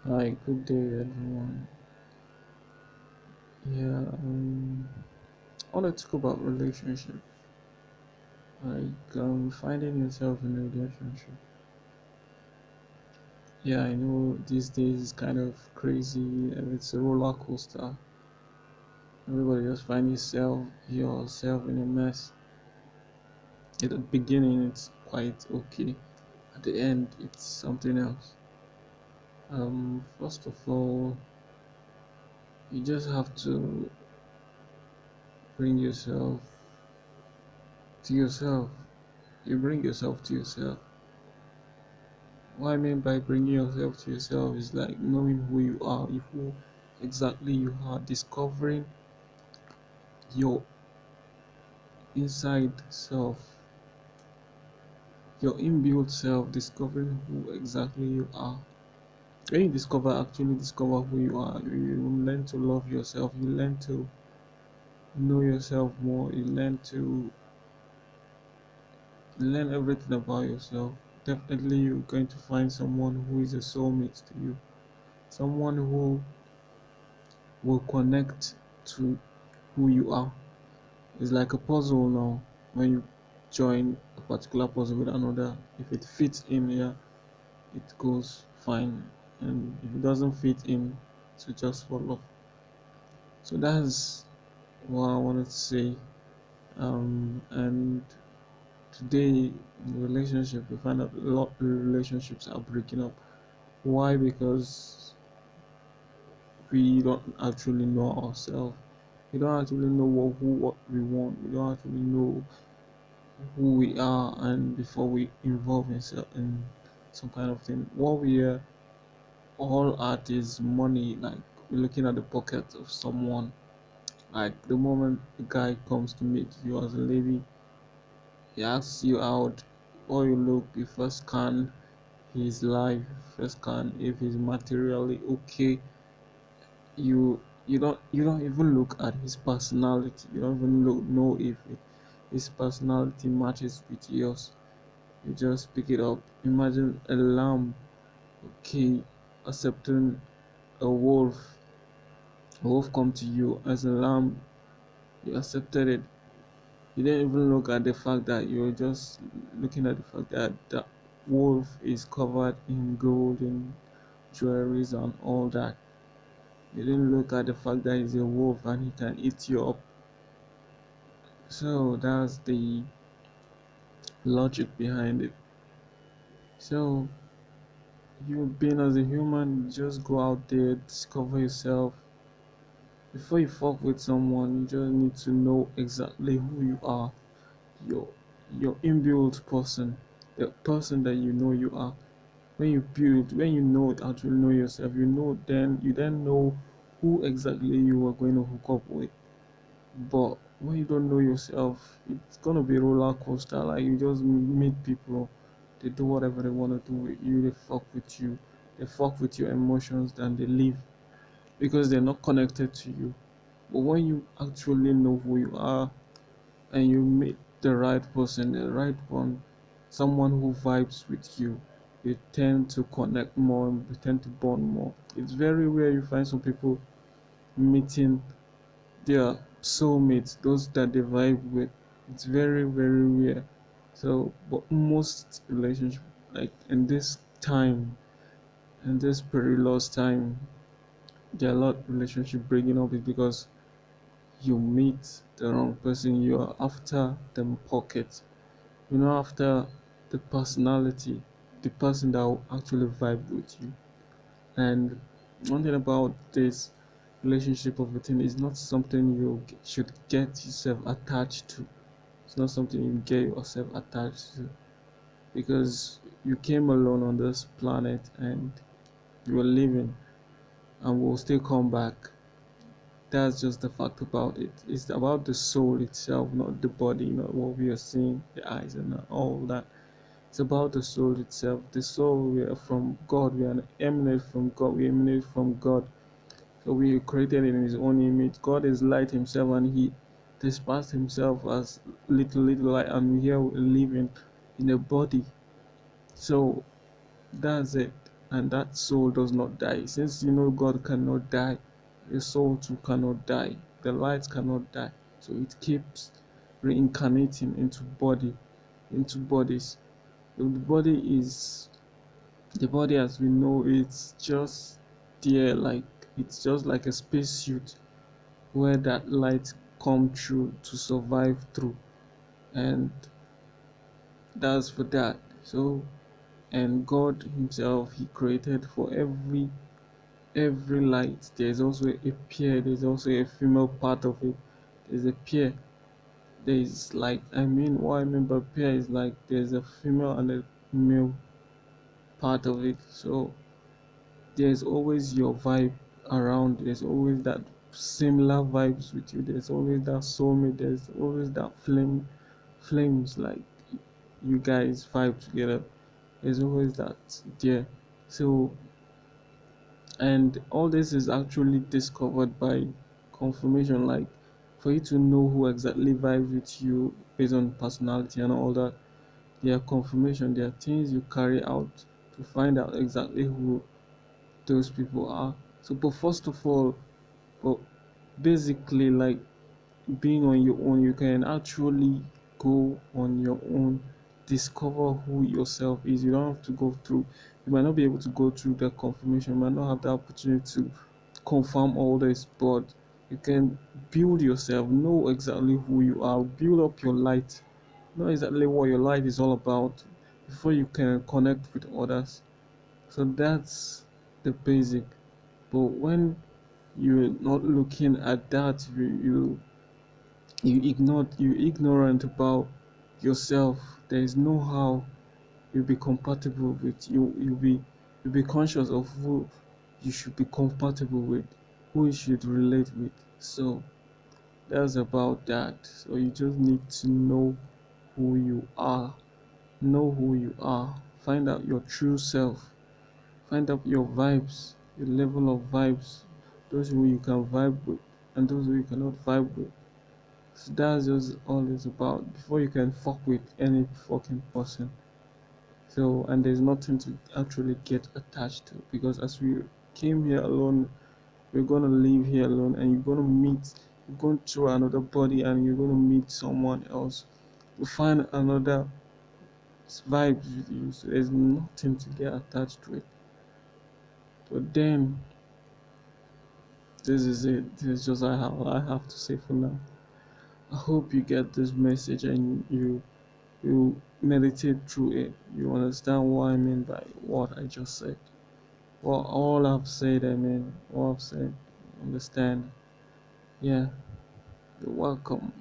Hi, good day, everyone. Yeah, I want to talk about relationship. Finding yourself in a relationship. Yeah, I know these days is kind of crazy and it's a roller coaster. Everybody just find yourself in a mess. At the beginning, it's quite okay. At the end, it's something else. First of all, you just have to bring yourself to yourself. You bring yourself to yourself. What I mean by bringing yourself to yourself is like knowing who you are, who exactly you are, discovering your inside self, your inbuilt self, discovering who exactly you are. When you discover who you are, you learn to love yourself, you learn to know yourself more, you learn everything about yourself. Definitely, you're going to find someone who is a soulmate to you, someone who will connect to who you are. It's like a puzzle now. When you join a particular puzzle with another, if it fits in here, it goes fine. And if it doesn't fit in, it will just fall off. So that's what I wanted to say. And today in the relationship, we find out a lot of relationships are breaking up. Why? Because we don't actually know ourselves. We don't actually know what we want. We don't actually know who we are, and before we involve in some kind of thing, what we are all at is money. Like, we're looking at the pocket of someone. Like, the moment the guy comes to meet you as a lady, he asks you out, or you look, you first scan his life, first scan if he's materially okay. You don't even look at his personality. You don't even know if his personality matches with yours. You just pick it up. Imagine a lamb, okay, accepting a wolf. A wolf come to you as a lamb. You accepted it. You didn't even look at the fact that you're just looking at the fact that the wolf is covered in gold and jewelries and all that. You didn't look at the fact that he's a wolf and he can eat you up. So that's the logic behind it. So you being as a human, just go out there, discover yourself. Before you fuck with someone, you just need to know exactly who you are, your your inbuilt person, the person that you know you are. When you know actually know yourself, you then know who exactly you are going to hook up with. But when you don't know yourself, it's gonna be a roller coaster. Like, you just meet people, they do whatever they wanna do with you, they fuck with your emotions, then they leave because they're not connected to you. But when you actually know who you are and you meet the right person, the right one, someone who vibes with you tend to connect more, you tend to bond more. It's very rare you find some people meeting their soulmates, those that they vibe with. It's very, very rare. So, but most relationship, like in this time, in this perilous time, there are a lot of relationship breaking up is because you meet the wrong person. You are after them pocket. You're not after the personality, the person that will actually vibe with you. And one thing about this relationship of a thing is not something you should get yourself attached to. It's not something you get yourself attached to because you came alone on this planet and you are living and will still come back. That's just the fact about it. It's about the soul itself, not the body, not what we are seeing, the eyes and all that. It's about the soul itself. The soul, we are from God, we are emanate from God, we emanate from God. So we are created in his own image. God is light himself and he dispersed himself as little light, and here we're living in a body. So that's it. and that soul does not die. Since you know God cannot die, your soul too cannot die. The light cannot die. So it keeps reincarnating into bodies. The body is the body as we know it's just there, like it's just like a spacesuit where that light come through to survive through, and that's for that. So, and God himself, he created for every light there's also a pair, there's also a female part of it. There's a pair. There's like, I mean, what I mean by pair is like there's a female and a male part of it. So there's always your vibe around, there's always that similar vibes with you, there's always that soulmate, there's always that flames, like you guys vibe together. There's always that there. So, and all this is actually discovered by confirmation, like for you to know who exactly vibes with you based on personality and all that. There are confirmation, there are things you carry out to find out exactly who those people are. So, but first of all, but basically, like being on your own, you can actually go on your own, discover who yourself is. You don't have to go through, you might not be able to go through the confirmation, you might not have the opportunity to confirm all this, but you can build yourself, know exactly who you are, build up your light, know exactly what your light is all about before you can connect with others. So that's the basic. But when you're not looking at that, you ignorant about yourself. There is no how you'll be compatible with you. You'll be conscious of who you should be compatible with, who you should relate with. So that's about that. So you just need to know who you are. Know who you are. Find out your true self. Find out your vibes, your level of vibes, those who you can vibe with and those who you cannot vibe with. So that's just all it's about before you can fuck with any fucking person. So, and there's nothing to actually get attached to, because as we came here alone, we're gonna leave here alone, and you're going through another body, and you're gonna meet someone else. You find another vibes with you, so there's nothing to get attached to it. But then, this is it. This is just I have to say for now. I hope you get this message and you meditate through it. You understand what I mean by what I just said. Well, all I've said, I mean, what I've said. Understand? Yeah, you're welcome.